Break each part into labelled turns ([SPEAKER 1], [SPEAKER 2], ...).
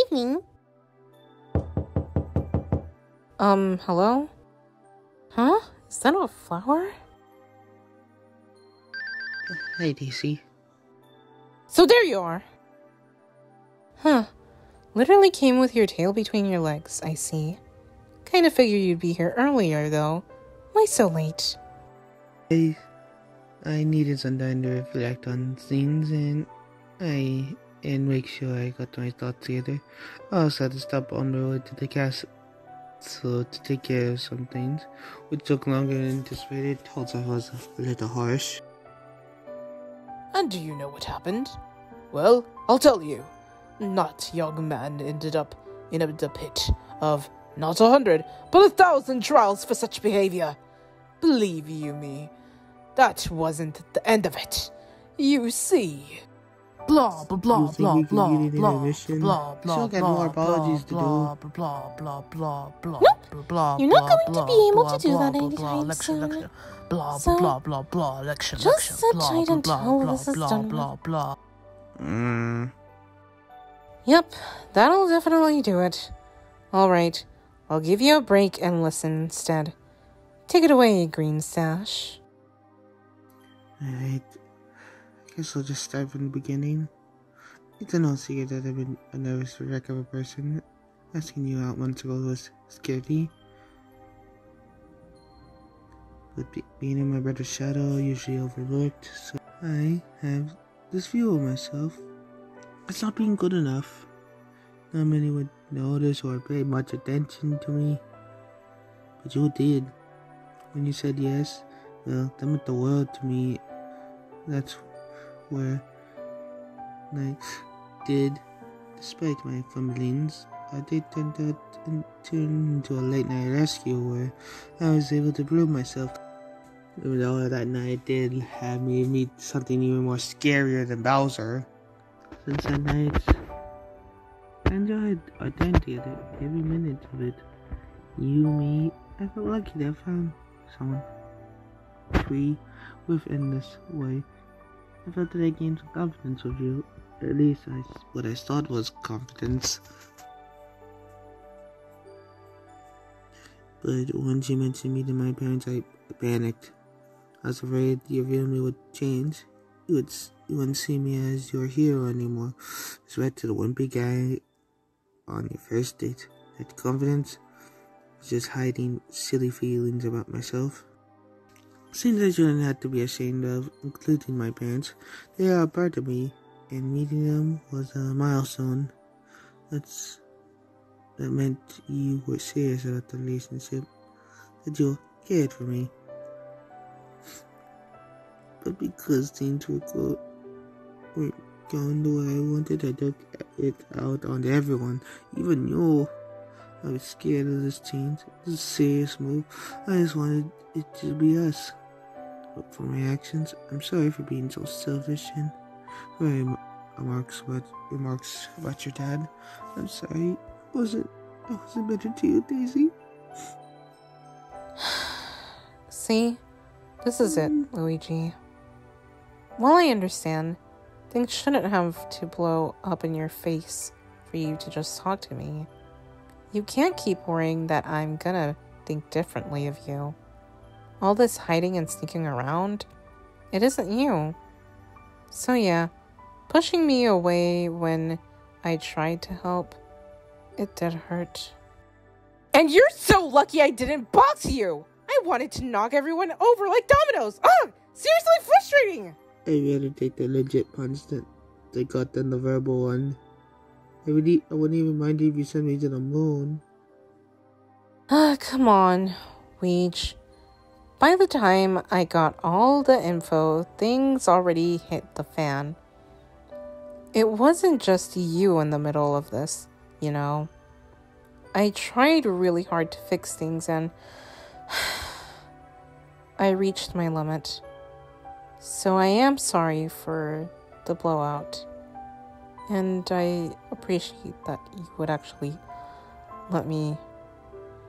[SPEAKER 1] evening. Hello? Huh? Is that a flower?
[SPEAKER 2] Hi, Daisy.
[SPEAKER 1] So there you are. Huh. Literally came with your tail between your legs, I see. Kinda figured you'd be here earlier, though. Why so late?
[SPEAKER 2] I needed some time to reflect on things and make sure I got my thoughts together. I also had to stop on the road to the castle to take care of some things, which took longer than anticipated. Also, I was a little harsh.
[SPEAKER 1] And do you know what happened? Well, I'll tell you. That young man ended up in the pit of not 100, but 1,000 trials for such behavior. Believe you me, that wasn't the end of it. You see. Blah blah blah blah blah blah blah blah blah
[SPEAKER 2] more apologies to do.
[SPEAKER 1] blah blah blah blah blah.
[SPEAKER 3] You're not going to be able to do that anytime soon.
[SPEAKER 1] Blah
[SPEAKER 3] So,
[SPEAKER 1] blah blah blah lecture
[SPEAKER 3] just sit tight until this is done with.
[SPEAKER 1] blah.
[SPEAKER 2] Mm.
[SPEAKER 1] Yep, that'll definitely do it. Alright, I'll give you a break and listen instead. Take it away, Green Sash.
[SPEAKER 2] Alright. I guess I'll just start from the beginning. It's no secret that I've been a nervous wreck of a person. Asking you out months ago was scary. But being in my brother's shadow, usually overlooked, so I have this view of myself. It's not being good enough. Not many would notice or pay much attention to me. But you did. When you said yes, well, that meant the world to me. That's where I did. Despite my fumblings, I did turn into a late night rescue where I was able to prove myself. Even though that night did have me meet something even more scarier than Bowser. Since that night, I enjoyed our time together, every minute of it. You, me, I felt lucky that I found someone free within this way. I felt that I gained some confidence with you. At least what I thought was confidence. But once you mentioned meeting my parents, I panicked. I was afraid your family would change. You wouldn't see me as your hero anymore. It's right to the wimpy guy on your first date. That confidence was just hiding silly feelings about myself. Things I shouldn't have to be ashamed of, including my parents. They are a part of me, and meeting them was a milestone. That meant you were serious about the relationship, that you cared for me. But because things weren't going the way I wanted, I took it out on everyone, even you. I was scared of this change, this serious move. I just wanted it to be us. But for my actions, I'm sorry for being so selfish and for my remarks about your dad. I'm sorry. Was it better to you, Daisy?
[SPEAKER 1] See? This is it, Luigi. While I understand, things shouldn't have to blow up in your face for you to just talk to me. You can't keep worrying that I'm gonna think differently of you. All this hiding and sneaking around, it isn't you. So yeah, pushing me away when I tried to help, it did hurt. And you're so lucky I didn't box you! I wanted to knock everyone over like dominoes! Ugh! Seriously frustrating!
[SPEAKER 2] I'd rather take the legit punch that they got than the verbal one. I wouldn't even mind if you sent me to the moon.
[SPEAKER 1] Come on, Weege. By the time I got all the info, things already hit the fan. It wasn't just you in the middle of this, you know. I tried really hard to fix things and I reached my limit. So I am sorry for the blowout. And I appreciate that you would actually let me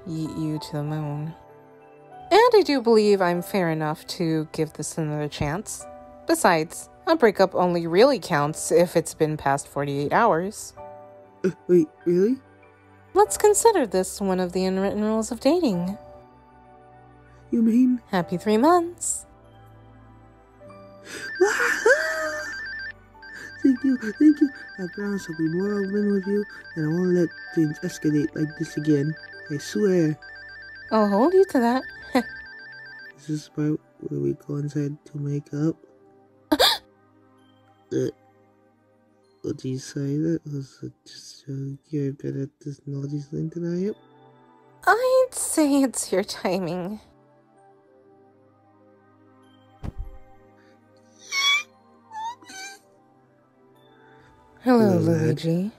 [SPEAKER 1] yeet you to the moon. And I do believe I'm fair enough to give this another chance. Besides, a breakup only really counts if it's been past 48 hours.
[SPEAKER 2] Wait, really?
[SPEAKER 1] Let's consider this one of the unwritten rules of dating.
[SPEAKER 2] You mean?
[SPEAKER 1] Happy 3 months.
[SPEAKER 2] Thank you. I promise I'll be more open with you, and I won't let things escalate like this again. I swear.
[SPEAKER 1] I'll hold you to that.
[SPEAKER 2] Is this the part where we go inside to make up? Oh, geez, sorry, that was just you're better at this naughty thing than I am.
[SPEAKER 1] I'd say it's your timing. Hello, Luigi.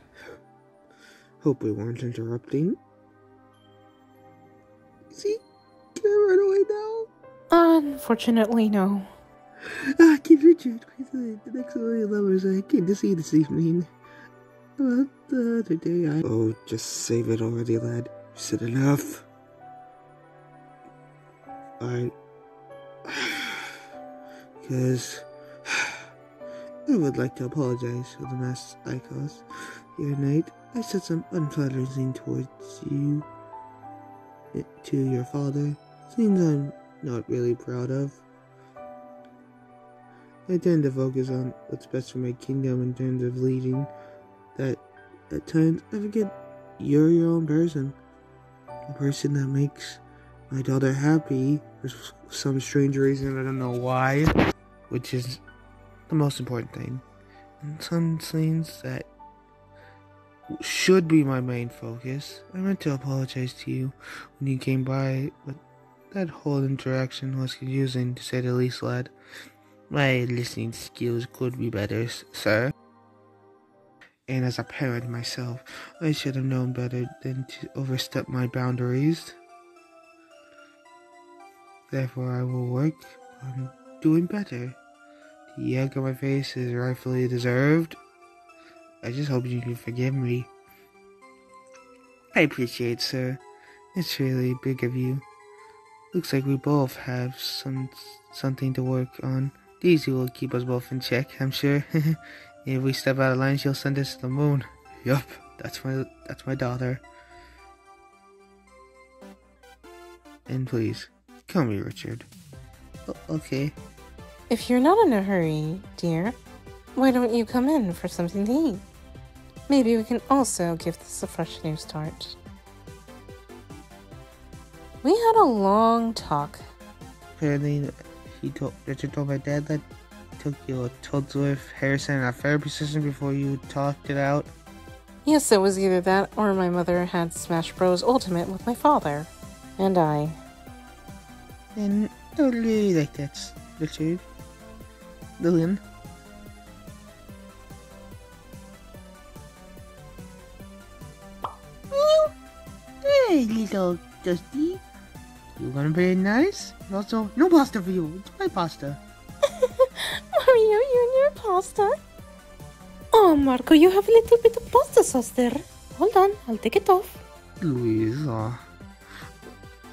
[SPEAKER 2] Hope we weren't interrupting. See? Can I run away now?
[SPEAKER 1] Unfortunately, no.
[SPEAKER 2] Kid Richard, the next one of lovers I came to see this evening. About the other day Oh, just save it already, lad. You said enough. Because I would like to apologize for the mess I caused here tonight. I said some unflattering things towards you, to your father, things I'm not really proud of. I tend to focus on what's best for my kingdom in terms of leading, that at times I forget you're your own person. A person that makes my daughter happy for some strange reason, I don't know why, which is the most important thing. And some things that should be my main focus. I meant to apologize to you when you came by, but that whole interaction was confusing, to say the least, lad. My listening skills could be better, sir. And as a parent myself, I should have known better than to overstep my boundaries. Therefore, I will work on doing better. The egg on my face is rightfully deserved. I just hope you can forgive me. I appreciate it, sir. It's really big of you. Looks like we both have something to work on. Daisy will keep us both in check, I'm sure. If we step out of line, she'll send us to the moon. Yup, that's my daughter. And please, call me Richard. Okay.
[SPEAKER 1] If you're not in a hurry, dear, why don't you come in for something to eat? Maybe we can also give this a fresh new start. We had a long talk.
[SPEAKER 2] Apparently, Richard told my dad that took you a Toadsworth, Harrison, and a therapy session before you talked it out.
[SPEAKER 1] Yes, it was either that or my mother had Smash Bros. Ultimate with my father. And I.
[SPEAKER 2] And totally like that, Richard. Lillian. Hey, little Dusty. You gonna play nice? Also, no pasta for you. It's my pasta.
[SPEAKER 3] Mario, you and your pasta? Oh, Marco, you have a little bit of pasta sauce there. Hold on, I'll take it off.
[SPEAKER 2] Louise, I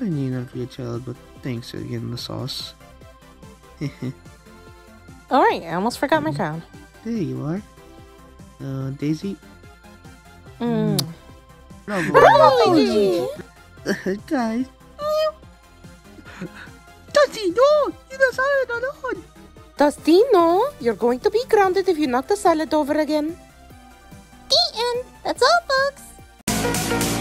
[SPEAKER 2] need not be a child, but thanks for getting the sauce.
[SPEAKER 1] Alright, I almost forgot my crown.
[SPEAKER 2] There you are. Daisy?
[SPEAKER 1] Bravo, Luigi!
[SPEAKER 2] Guys. Dusty, no! You don't salad alone!
[SPEAKER 3] Dusty, no. You're going to be grounded if you knock the salad over again.
[SPEAKER 4] The end. That's all, folks.